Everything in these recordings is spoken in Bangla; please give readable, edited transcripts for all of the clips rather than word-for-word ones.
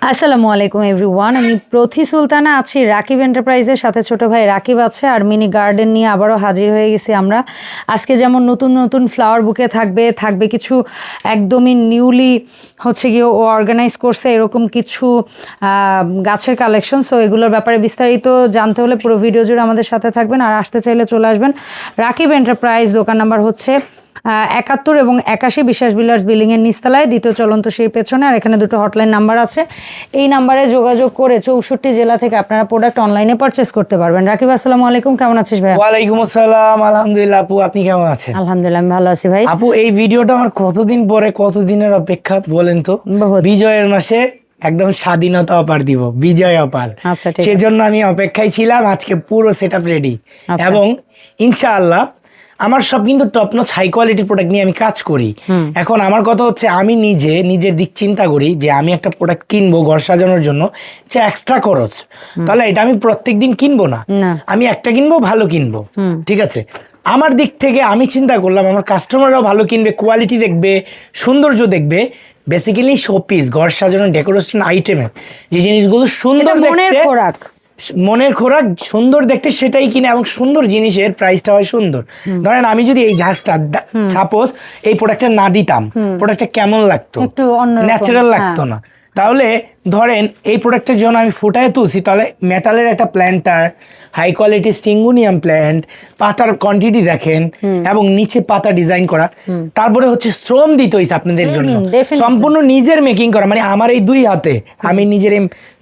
আসসালামু আলাইকুম এভরিওয়ান, আমি প্রথি সুলতানা আছি রাকিব এন্টারপ্রাইজের সাথে। ছোট ভাই রাকিব আছে আর মিনি গার্ডেন নিয়ে আবারও হাজির হয়ে গেছি আমরা। আজকে যেমন নতুন নতুন ফ্লাওয়ার বুকে থাকবে কিছু একদমই নিউলি হচ্ছে গিয়ে ও অর্গানাইজ করছে এরকম কিছু গাছের কালেকশন। সো এগুলোর ব্যাপারে বিস্তারিত জানতে হলে পুরো ভিডিও জুড়ে আমাদের সাথে থাকবেন, আর আসতে চাইলে চলে আসবেন রাকিব এন্টারপ্রাইজ। দোকান নাম্বার হচ্ছে 71 এবং 81 বিশ্বাস বিলার্স বিল্ডিংয়ের নিচতলায়, দ্বিতীয় চলন্ত সিঁড়ির পেছনে। আর এখানে দুটো হটলাইন নাম্বার আছে, এই নাম্বারে যোগাযোগ করে 64 জেলা থেকে আপনারা প্রোডাক্ট অনলাইনে পারচেস করতে পারবেন। রাকিব আসসালামু আলাইকুম, কেমন আছিস ভাই? ওয়ালাইকুম আসসালাম, আলহামদুলিল্লাহ। আপু আপনি কেমন আছেন? আলহামদুলিল্লাহ আমি ভালো আছি ভাই। আপু এই ভিডিওটা আমার কতদিন পরে, কতদিনের অপেক্ষা বলেন তো? বিজয়ের মাসে একদম স্বাধীনতা অফার দিব, বিজয় অফার। আচ্ছা, ঠিক আছে। সেজন্য আমি অপেক্ষায় ছিলাম। আজকে পুরো সেটআপ রেডি আচ্ছা। এবং ইনশাআল্লাহ আমার সব কিন্তু টপ নচ হাই কোয়ালিটির প্রোডাক্ট নিয়ে আমি কাজ করি। এখন আমার কথা হচ্ছে, আমি নিজের দিক চিন্তা করি যে আমি একটা প্রোডাক্ট কিনবো ঘর সাজানোর জন্য, যে এক্সট্রা খরচ, তাহলে এটা আমি প্রত্যেকদিন কিনবো না, আমি একটা কিনবো, ভালো কিনবো। ঠিক আছে, আমার দিক থেকে আমি চিন্তা করলাম আমার কাস্টমাররাও ভালো কিনবে, কোয়ালিটি দেখবে, সৌন্দর্য দেখবে। বেসিক্যালি শোপিস, ঘর সাজানোর ডেকোরেশন আইটেমে যে জিনিসগুলো সুন্দর দেখতে, মনের খোরাক, সুন্দর দেখতে, সেটাই কিনে। এবং সুন্দর জিনিসের প্রাইসটা হয় সুন্দর। ধরেন আমি যদি এই ঘাসটা সাপোজ এই প্রোডাক্টটা না দিতাম, প্রোডাক্টটা কেমন লাগতো? ন্যাচারাল লাগতো না। তাহলে ধরেন এই প্রোডাক্টের জন্য আমি ফুটায় তুলছি, তাহলে মেটালের একটা প্ল্যান্টার, হাই কোয়ালিটি সিঙ্গুনিয়াম প্ল্যান্ট, পাতার কোয়ান্টিটি দেখেন এবং নিচে পাতা ডিজাইন করা, তারপরে হচ্ছে শ্রম দিতে হইছে আপনাদের জন্য, সম্পূর্ণ নিজের মেকিং করা। মানে আমার এই দুই হাতে আমি নিজের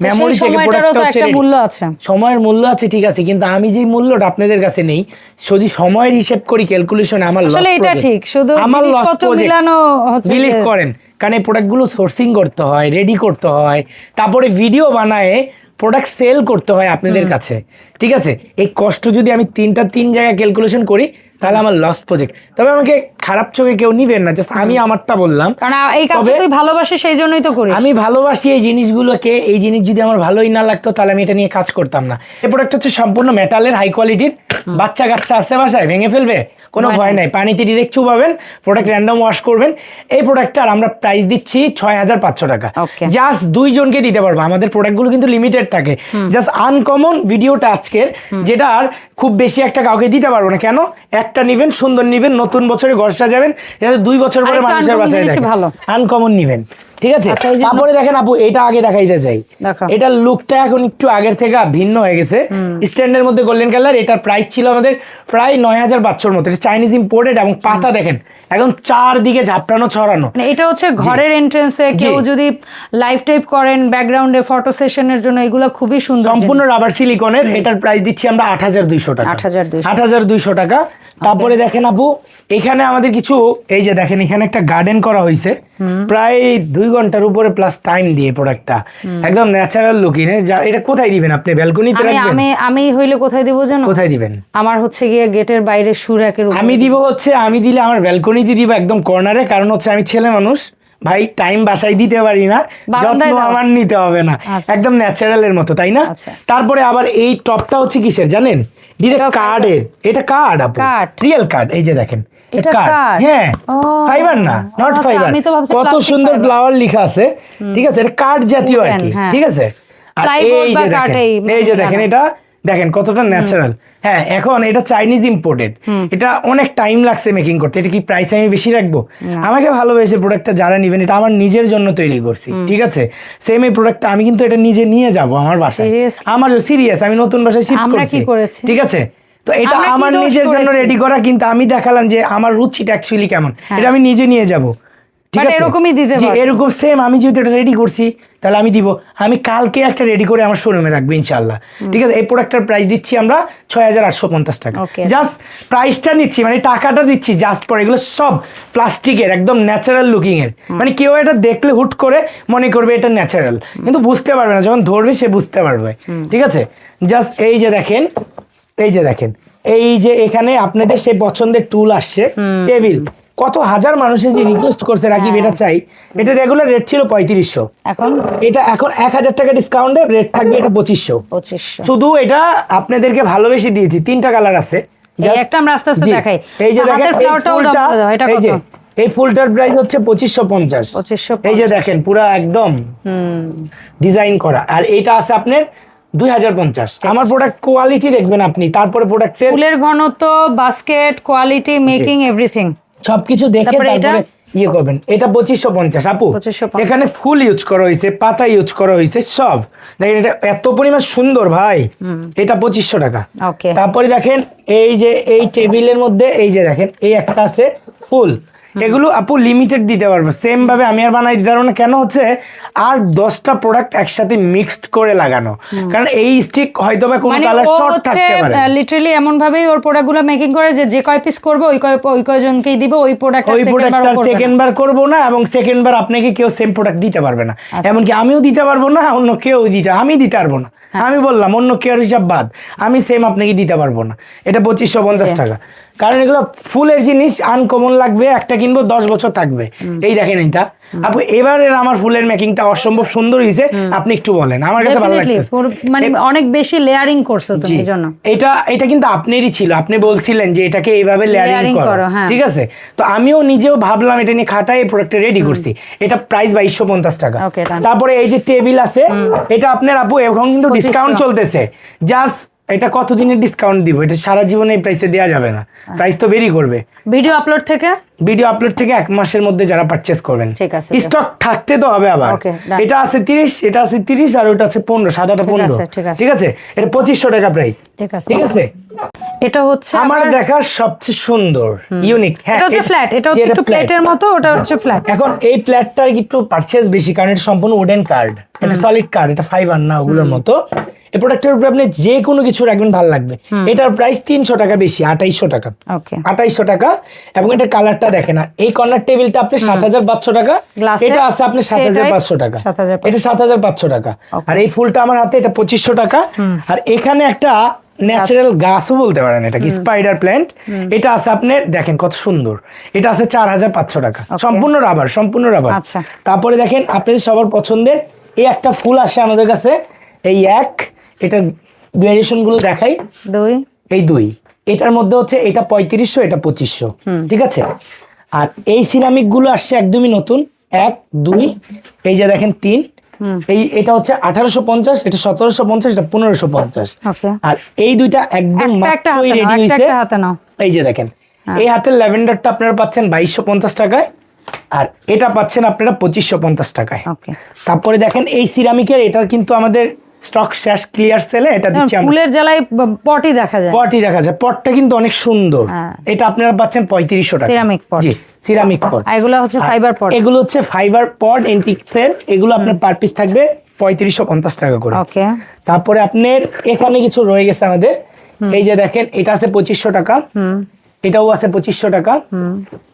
মেমোরি থেকে প্রোডাক্টটা হচ্ছে, সময়ের মূল্য আছে ঠিক আছে, কিন্তু আমি যে মূল্যটা আপনাদের কাছে নেই, যদি সময়ের হিসেব করি ক্যালকুলেশন, আমার লস বিলিভ করেন। কারণ এই প্রোডাক্টগুলো সোর্সিং করতে হয়, রেডি করতে হয়, তারপরে ভিডিও বানায় প্রোডাক্ট সেল করতে হয় আপনাদের কাছে। ঠিক আছে, এই কষ্ট যদি আমি তিন জায়গায় ক্যালকুলেশন করি, তাহলে আমার লস প্রজেক্ট। তবে আমাকে খারাপ চোখে কেউ নিবেন না, জাস্ট আমি আমারটা বললাম, কারণ এই কাজটা তুই ভালোবাসি, সেই জন্যই তো করি। আমি ভালোবাসি এই জিনিসগুলোকে। এই জিনিস যদি আমার ভালোই না লাগতো, তাহলে আমি এটা নিয়ে কাজ করতাম না। এই প্রোডাক্ট হচ্ছে সম্পূর্ণ মেটালের, হাই কোয়ালিটির। বাচ্চা কাচ্চা আসছে বাসায়, ভেঙে ফেলবে, কোনো ভয় নাই, পানিতে ডিরেক্ট চুবাবেন, প্রোডাক্ট র্যান্ডম ওয়াশ করবেন। এই প্রোডাক্টটার আমরা প্রাইস দিচ্ছি 6500 টাকা, জাস্ট 2 জনকে দিতে পারবো। আমাদের প্রোডাক্টগুলো কিন্তু লিমিটেড থাকে, জাস্ট আনকমন ভিডিওটা আজকের, যেটা আর খুব বেশি একটা কাউকে দিতে পারবো না। কেন? একটা নিবেন, সুন্দর নিবেন, নতুন বছরে ঘর সাজাবেন, যাতে 2 বছর পরে মানুষের বাসায় দেখে। আনকমন নিবেন, ঠিক আছে। তারপরে দেখেন আপু, এটা আগে দেখাইতে চাই, এটার লুকটা এখন একটু আগের থেকে ভিন্ন হয়ে গেছে। স্ট্যান্ডের মধ্যে গোল্ডেন কালার, এটার প্রাইস ছিল আমাদের প্রায় 9500 মতো। এটা চাইনিজ ইম্পোর্টেড এবং পাতা দেখেন এখন চারদিকে ঝাপটানো ছড়ানো। এটা হচ্ছে ঘরের এন্ট্রান্সে কেউ যদি লাইভ টাইপ করেন, ব্যাকগ্রাউন্ডে ফটো সেশনের জন্য, এগুলো খুবই সুন্দর, সম্পূর্ণ রাবার সিলিকনের। এটার প্রাইস দিচ্ছি আমরা 8200 টাকা, 8200 টাকা। তারপরে দেখেন আপু, এখানে আমাদের কিছু, এই যে দেখেন এখানে একটা গার্ডেন করা হয়েছে, প্রায় 2 ঘন্টার উপরে প্লাস টাইম দিয়ে প্রোডাক্টটা একদম ন্যাচারাল লুকিং। এটা কোথায় দিবেন আপনি? ব্যালকনিতে রাখবেন? আমি হইলে কোথায় দিব জানো? কোথায় দিবেন? আমার হচ্ছে গিয়ে গেটের বাইরে সুরাকের উপরে আমি দিব। হচ্ছে আমি দিলে আমার ব্যালকনিতে দিব, একদম কর্নারে। কারণ হচ্ছে আমি ছেলে মানুষ ভাই, টাইম বাসায় দিতে পারি না, যত্ন আমার নিতে হবে না, একদম ন্যাচারালের মতো, তাই না? তারপরে আবার এই টপটা হচ্ছে কিসের জানেন? ডিরেক্ট কার্ডের। এটা কার্ড আপু, রিয়েল কার্ড। এই যে দেখেন, হ্যাঁ, ফাইবার না, নট ফাইবার। কত সুন্দর ফ্লাওয়ার লেখা আছে, ঠিক আছে, এটা কার্ড জাতীয় আর কি, ঠিক আছে। আর এই যে দেখেন, এটা দেখেন কতটা ন্যাচারাল। হ্যাঁ, এখন এটা চাইনিজ ইম্পোর্টেড, এটা অনেক টাইম লাগছে মেকিং করতে। এটা কি প্রাইস আমি বেশি রাখবো? আমাকে ভালোবেসে প্রোডাক্টটা যারা নিবেন, এটা আমার নিজের জন্য তৈরি করছি, ঠিক আছে। সেম এই প্রোডাক্টটা আমি কিন্তু এটা নিজে নিয়ে যাব আমার বাসায়, আমার সিরিয়াস, আমি নতুন বাসায় শিফট করছি, ঠিক আছে। তো এটা আমার নিজের জন্য রেডি করা, কিন্তু আমি দেখালাম যে আমার রুচিটা অ্যাকচুয়ালি কেমন, এটা আমি নিজে নিয়ে যাব, ঠিক আছে। এরকম সেম আমি যেহেতু এটা রেডি করছি, তাহলে আমি দিব। আমি কালকে একটা রেডি করে আমার শোরুমে রাখবো ইনশাআল্লাহ, ঠিক আছে। এই প্রোডাক্টটার প্রাইস দিচ্ছি আমরা 6850 টাকা। জাস্ট প্রাইসটা নিচ্ছি, মানে টাকাটা দিচ্ছি জাস্ট পরে। এগুলো সব প্লাস্টিকের, একদম ন্যাচারাল লুকিং এর। মানে কেউ এটা দেখলে হুট করে মনে করবে এটা ন্যাচারাল, কিন্তু বুঝতে পারবে না, যখন ধরবে সে বুঝতে পারবে, ঠিক আছে। জাস্ট এই যে দেখেন, এই যে দেখেন, এই যে এখানে আপনাদের সেই পছন্দের টুল আসছে, টেবিল। কত হাজার মানুষের যে রিকোয়েস্ট করছে রাকিব এটা চাই। এটা রেগুলার রেট ছিল 3500, এটা এখন 1000 টাকা ডিসকাউন্টে রেট থাকবে এটা 2500। শুধু এটা আপনাদেরকে ভালোবেসে দিয়েছি। 3টা কালার আছে, একটা আমরা আস্তে আস্তে দেখাই। এই যে দেখেন, এই ফুলটার প্রাইস হচ্ছে 2550। 2550। এই যে দেখেন পুরা একদম ডিজাইন করা, আর এইটা আছে আপনার 2050। আমার প্রোডাক্ট কোয়ালিটি দেখবেন আপনি, তারপরে প্রোডাক্টের ফুলের ঘনত্ব, বাস্কেট কোয়ালিটি, মেকিং এভরিথিং সবকিছু দেখে তারপরে ইয়ে করবেন। এটা 2550 আপু। 2550 এখানে ফুল ইউজ করা হয়েছে, পাতা ইউজ করা হয়েছে, সব দেখেন। এটা এত পরিমাণ সুন্দর ভাই, এটা 2500 টাকা। ওকে, তারপরে দেখেন এই যে এই টেবিলের মধ্যে এই যে দেখেন এই একটা আছে ফুল, এগুলো আপু লিমিটেড দিতে পারবো, সেম ভাবে আমি আর বানাই দিতে পারবো না। কেন হচ্ছে আর 10টা প্রোডাক্ট একসাথে মিক্সড করে লাগানো, কারণ এই স্টিক হয়তো বা কোনো কালার শর্ট থাকতে পারে। লিটারালি এমন ভাবেই ওর প্রোডাক্টগুলো মেকিং করে যে যে কয় পিস করব ওই কয়জনকেই দিব, ওই প্রোডাক্টটা সেকেন্ড বার করবো না, এবং সেকেন্ড বার আপনাকে কেউ সেম প্রোডাক্ট দিতে পারবে না। এমনকি আমিও দিতে পারবো না, অন্য কেউ আমি দিতে পারবো না। আমি বললাম অন্য কেউ হিসাব বাদ, আমি সেম আপনাকে দিতে পারবো না। এটা 2550 টাকা, কারণ এগুলো ফুলের জিনিস, আনকমন লাগবে, একটা কিনবো 10 বছর থাকবে। এই দেখেন এটা আপু, এবারের আমার ফুলের মেকিংটা অসম্ভব সুন্দর হয়েছে। আপনি একটু বলেন, আমার কাছে ভালো লাগছে, মানে অনেক বেশি লেয়ারিং করছো তুমি এজন্য। এটা কিন্তু আপনারই ছিল, আপনি বলছিলেন যে এটাকে এইভাবে লেয়ারিং করো, ঠিক আছে? তো আমিও নিজেও ভাবলাম এটা নিয়ে খাটাই এই প্রোডাক্টটা রেডি করছি। এটা প্রাইস 2250 টাকা। তারপরে এই যে টেবিল আছে, এটা আপনার আপু এখন কিন্তু ডিসকাউন্ট চলতেছে। জাস্ট এটা কতদিনের ডিসকাউন্ট দিব, এটা সারা জীবনে এই প্রাইসে দেওয়া যাবে না, প্রাইস তো বেরি করবে। ভিডিও আপলোড থেকে 1 মাসের মধ্যে যারা পারচেজ করবেন, স্টক থাকতে তো হবে আবার। এটা আছে 30, এটা আছে 30, আর ওটা আছে 15, সাদাটা 15, ঠিক আছে? এটা 2500 টাকা প্রাইস, ঠিক আছে? এটা হচ্ছে আমার দেখার সবচেয়ে সুন্দর ইউনিক। হ্যাঁ, এটা হচ্ছে ফ্ল্যাট, এটা হচ্ছে একটু প্লেটের মতো, ওটা হচ্ছে ফ্ল্যাট। এখন এই প্লেটটা একটু পারচেজ বেশি, কারণ এটা সম্পূর্ণ উডেন কার্ড, এটা সলিড কার্ড, এটা ফাইবার না ওগুলোর মতো। এই প্রোডাক্টের উপরে আপনি যে কোনো কিছু রাখবেন ভালো লাগবে। এটার প্রাইস 300 টাকা বেশি, 2800 টাকা। 2800 টাকা। এবং এটা কালারটা দেখেন, আর এই কর্নার টেবিলটা আপনি 7500 টাকা, এটা আছে আপনি 7500 টাকা, এটা 7500 টাকা। আর এই ফুলটা আমার হাতে, এটা 2500 টাকা। আর এখানে একটা ন্যাচারাল গাছও বলতে পারেন, এটা কি স্পাইডার প্ল্যান্ট, এটা আছে আপনার দেখেন কত সুন্দর, এটা আছে 4500 টাকা, সম্পূর্ণ রাবার, সম্পূর্ণ রাবার। তারপরে দেখেন আপনাদের সবার পছন্দের এই একটা ফুল আসে আমাদের কাছে, এই এটা ভেরিয়েশন গুলো দেখাই, এই 2, এটার মধ্যে হচ্ছে এটা 3500, এটা 2500, ঠিক আছে? আর এই সিরামিক গুলো আসছে একদমই নতুন, 1 2, এই যে দেখেন 3, এটা হচ্ছে 1850, এটা 1750, এটা 1550। আর এই দুইটা একদম মাত্রই রেডি হইছে। এই যে দেখেন এই হাতের ল্যাভেন্ডারটা আপনারা পাচ্ছেন 2250 টাকায়, আর এটা পাচ্ছেন আপনারা 2550 টাকায়। তারপরে দেখেন এই সিরামিকের, এটার কিন্তু আমাদের স্টক শেষ, ক্লিয়ার সেলে এটা দিচ্ছি আমরা। ফুলের জ্বালায় পটই দেখা যায়, পটটা কিন্তু অনেক সুন্দর। এটা আপনারা পাচ্ছেন 3500 টাকা, সিরামিক পট। জি, সিরামিক পট। এগুলো হচ্ছে ফাইবার পট, এগুলো হচ্ছে ফাইবার পট এনটিক্সের, এগুলো আপনার পার পিস থাকবে 3550 টাকা করে। ওকে। তারপরে আপনার এখানে কিছু রয়ে গেছে আমাদের, এই যে দেখেন এটা আছে 2500 টাকা, এটাও আছে 2500 টাকা।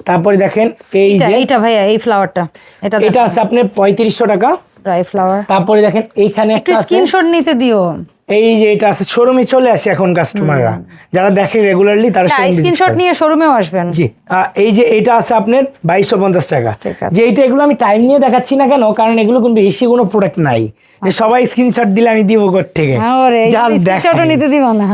তারপরে দেখেন এই যে এটা ভাইয়া এই ফ্লাওয়ারটা, এটা আছে আপনার 3500 টাকা, ড্রাই ফ্লাওয়ার। তারপরে দেখেন এইখানে একটা স্ক্রিনশট নিতে দিও, এই যে এটা আছে, শোরুমে চলে আসে এখন কাস্টমাররা যারা দেখে রেগুলারলি, তারা স্ক্রিনশট নিয়ে শোরুমেও আসবেন। জি, এই যে এটা আছে আপনার 2250 টাকা। যে এইটা, এগুলো আমি টাইম নিয়ে দেখাচ্ছি না কেন, কারণ এগুলো কিন্তু বেশি কোনো প্রোডাক্ট নাই যে সবাই স্ক্রিনশট দিলে আমি দিব কোথা থেকে, জাস্ট স্ক্রিনশটও নিতে দিব না।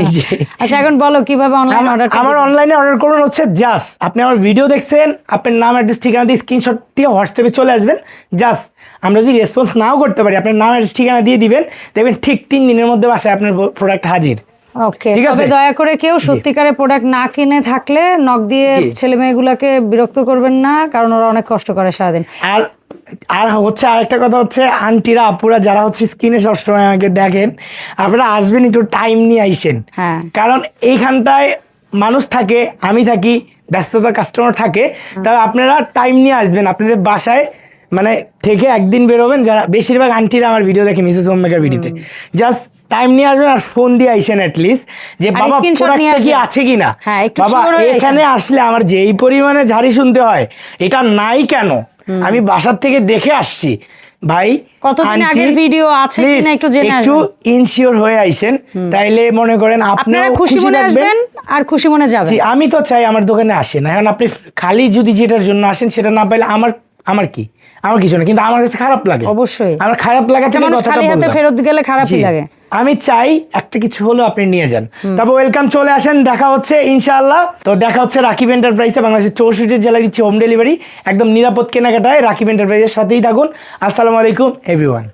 আচ্ছা এখন বলো কিভাবে অনলাইন অর্ডার। আমার অনলাইনে অর্ডার করুন হচ্ছে জাস্ট আপনি আমার ভিডিও দেখছেন, আপনার নাম অ্যাড্রেস ঠিকানা দিয়ে স্ক্রিনশট দিয়ে হোয়াটসঅ্যাপে চলে আসবেন। জাস্ট আমরা যদি রেসপন্স নাও করতে পারি, আপনার নাম অ্যাড্রেস ঠিকানা দিয়ে দিবেন, দেখবেন ঠিক 3 দিনের মধ্যে বাসায় আপনার প্রোডাক্ট হাজির। ওকে, তবে দয়া করে কেউ সত্যিকারের প্রোডাক্ট না কিনে থাকলে নক দিয়ে ছেলে মেয়েগুলোকে বিরক্ত করবেন না, কারণ ওরা অনেক কষ্ট করে সারাদিন। আর হচ্ছে আরেকটা কথা হচ্ছে, আন্টিরা আপুরা যারা হচ্ছে স্ক্রিনে সবসময় আমাকে দেখেন, আপনারা আসবেন একটু টাইম নিয়ে আইসেন, কারণ এইখানটায় মানুষ থাকে, আমি থাকি, ব্যস্ততা কাস্টমার থাকে, তবে আপনারা টাইম নিয়ে আসবেন আপনাদের বাসায়, মানে থেকে একদিন বেরোবেন। যারা বেশিরভাগ আন্টিরা আমার ভিডিও দেখে, মিসেস হোমমেকার ভিডিওতে, জাস্ট টাইম নিয়ে আসবেন আর ফোন দিয়ে আইসেন অ্যাটলিস্ট, যে বাবা প্রোডাক্টটা কি আছে কিনা। বাবা এখানে আসলে আমার যেই পরিমাণে ঝাড়ি শুনতে হয়, এটা নাই কেন, আমি বাসার থেকে দেখে আসছি ভাই, কতদিন আগের ভিডিও আছে কিনা একটু জেনে আসবেন, একটু ইনসিওর হয়ে আইসেন, তাইলে মনে করেন আপনারা খুশি মনে আসবেন আর খুশি মনে যাবেন। জি, আমি তো চাই আমার দোকানে আসেন, এখন আপনি খালি যদি যেটার জন্য আসেন সেটা না পাইলে আমার কি, আমার কিছু না, কিন্তু আমার কাছে খারাপ লাগে। অবশ্যই আমার খারাপ লাগা থেকে কথাটা খালি হাতে বললাম। ফেরত গেলে খারাপই জি, লাগে। আমি চাই একটা কিছু হলো আপনি নিয়ে যান। তবে ওয়েলকাম, চলে আসেন, দেখা হচ্ছে ইনশাআল্লাহ। তো দেখা হচ্ছে রাকিব এন্টারপ্রাইজে, বাংলাদেশের 64 জেলায় দিচ্ছে হোম ডেলিভারি, একদম নিরাপদ কেনাকাটায় রাকিব এন্টারপ্রাইজের সাথেই থাকুন। আসসালামু আলাইকুম এভরিওয়ান।